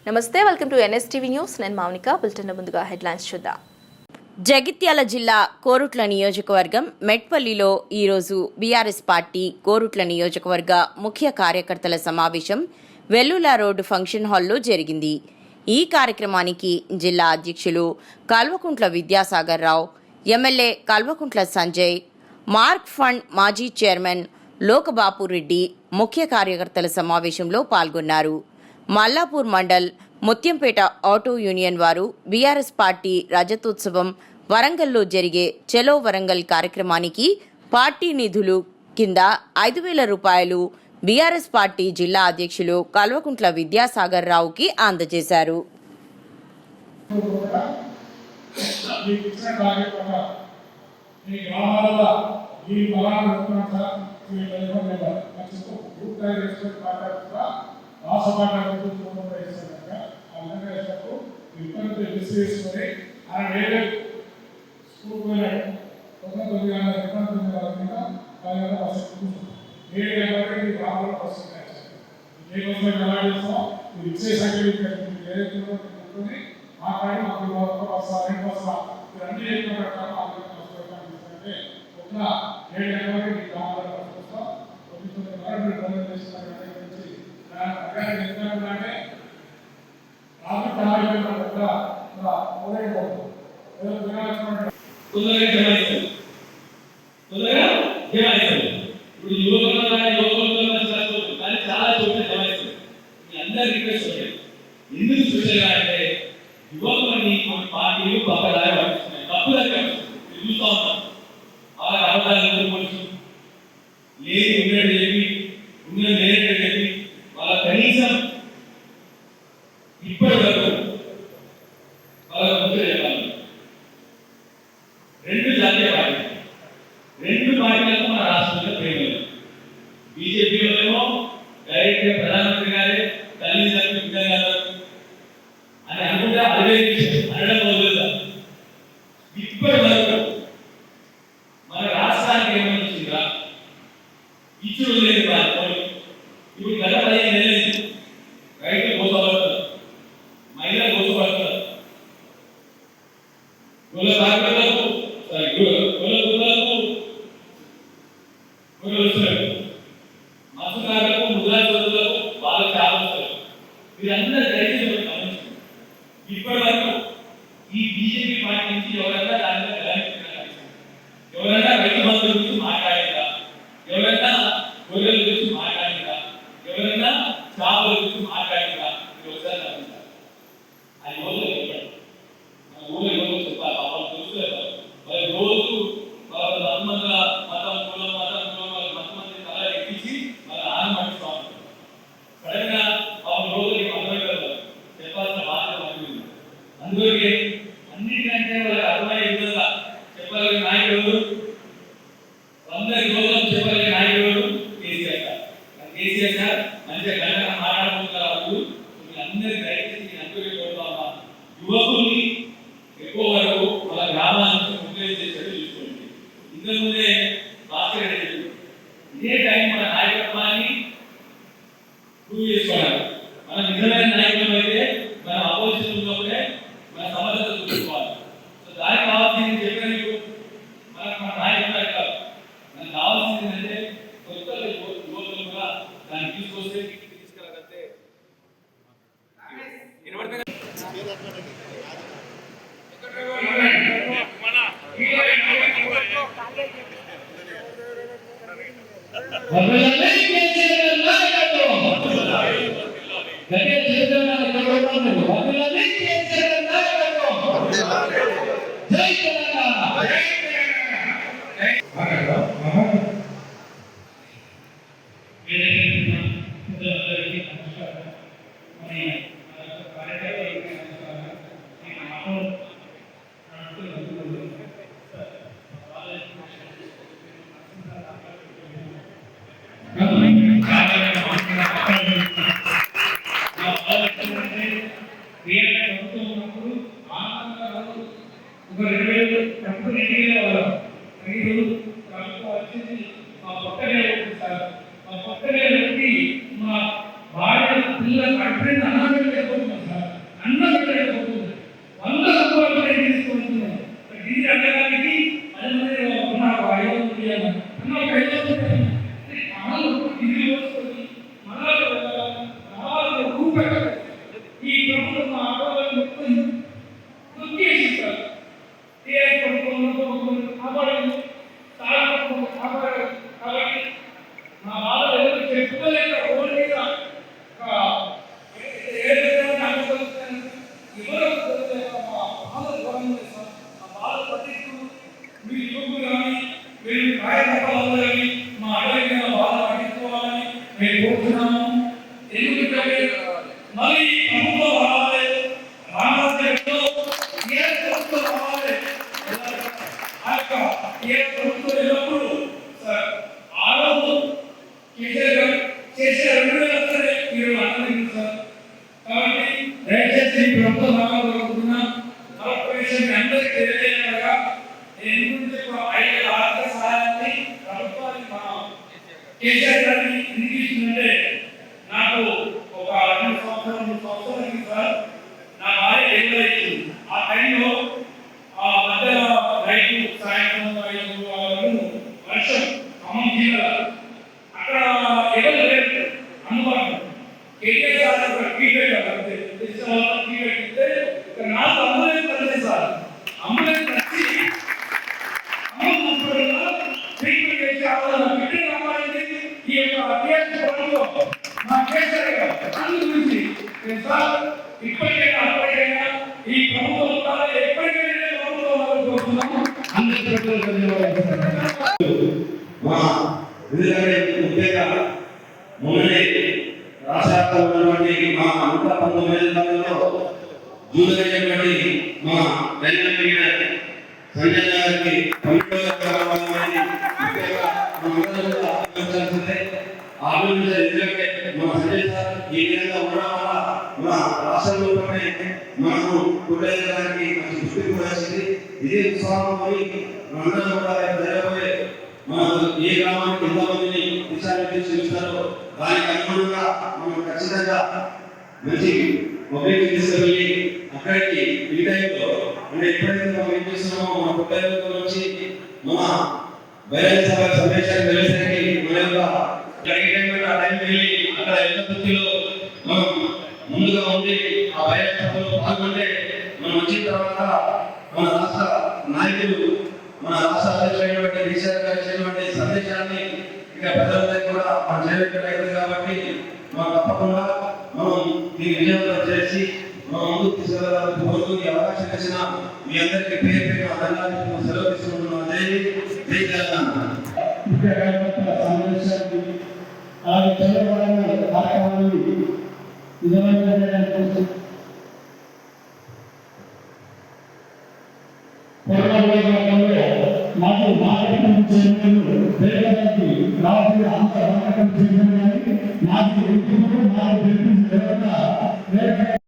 నమస్తే, welcome to NSTV news. నేను Mounika. Bulletin ముందుగా హెడ్లైన్స్ చూద్దాం. జగిత్యాల జిల్లా కోరుట్ల నియోజకవర్గం మెట్పల్లిలో ఈరోజు బీఆర్ఎస్ పార్టీ కోరుట్ల నియోజకవర్గ ముఖ్య కార్యకర్తల సమావేశం వెల్లుల రోడ్డు ఫంక్షన్ హాల్లో జరిగింది. ఈ కార్యక్రమానికి జిల్లా అధ్యక్షులు కల్వకుంట్ల విద్యాసాగర్ రావు, ఎమ్మెల్యే కల్వకుంట్ల సంజయ్, మార్క్ ఫండ్ మాజీ చైర్మన్ లోకబాపు రెడ్డి ముఖ్య కార్యకర్తల సమావేశంలో పాల్గొన్నారు. మల్లాపూర్ మండల్ ముత్యంపేట ఆటో యూనియన్ వారు బీఆర్ఎస్ పార్టీ రజతోత్సవం వరంగల్లో జరిగే చలో వరంగల్ కార్యక్రమానికి పార్టీ నిధులు కింద 5,000 రూపాయలు బీఆర్ఎస్ పార్టీ జిల్లా అధ్యక్షులు కల్వకుంట్ల విద్యాసాగర్ రావుకి అందజేశారు. మా భార్య పిల్లల కంటే అన్నం లేకపోతున్నాం సార్. నాకు ఒక 2 సంవత్సరాలు 3 సంవత్సరాలు సార్ నా భార్య డెలివరీ ఆ టైంలో ఆ మధ్య రైతు సాయంత్రం 5 వర్షం ఖమ్మం జిల్లా అక్కడ ఎవరు లేరు అందుబాటులో కేటీఆర్ సార్ ఒక కీ పెట్టారు కీ పెట్టితే నాకు అంబులెన్స్ కలిసి సార్ అంబులెన్స్ వచ్చి ట్రీట్మెంట్ చేసి బిడ్డ రావాలంటే ఈ యొక్క అత్యాశలో మా కేసరి గారు గురించి సార్ ఇప్పటికైనా అప్పటికైనా ఈ ప్రభుత్వం ద్వారా ఎప్పటికైనా ప్రభుత్వం కోరుతున్నాము మా ముఖ్యంగా మొన్ననే రాష్ట్ర ఉన్నటువంటి మా 119 జూలైనటువంటి మా తెలంగాణ సంజయ్ గారికి ఎందుకంటే మా సంజయ్ సార్ ఈ విధంగా ఉండడం వల్ల మా రాష్ట్రంలో మనకు కుటుంబానికి మంచి గుర్తింపు వచ్చింది. ఇదే ఉత్సాహంతో మనందరం కూడా జరగబోయే మన ఏ గ్రామానికి ఎంతమందిని దిశానిర్దేశం చూస్తారో దానికి అనుగుణంగా మనం ఖచ్చితంగా మంచి మొబైల్ తీసుకెళ్ళి అక్కడికి ఈ టైంలో అంటే ఎప్పుడైతే మనం ఏం చేస్తున్నామో మన కుటుంబంలో నుంచి మన బహిరంగ సభ సందేశాన్ని వెళ్ళేసరికి మన యొక్క ఆ టైం వెళ్ళి అక్కడ ఎంత వృత్తిలో మనం ముందుగా ఉండి ఆ బహిరంగ సభలో పాల్గొంటే మనం వచ్చిన తర్వాత మన రాష్ట్ర నాయకులు మన రాష్ట్ర అధ్యక్షులైనటువంటి కేసీఆర్ గారు ఇచ్చినటువంటి సందేశాన్ని ఇంకా ప్రజలందరికీ కూడా మనం చేయగలిగారు కాబట్టి మనం తప్పకుండా మనం ఈ విజయవంతం చేసి మనం ముందుకు తీసుకెళ్ళాలని కోరుతూ ఈ అవకాశం ఇచ్చిన మీ అందరికీ పేరు పేరు ధన్యవాదాలు సెలవు తీసుకుంటున్నాం. జై తెలంగాణ. అలాగే చంద్రబాబు కార్యక్రమాన్ని నిజమైన మాకు మార్కెట్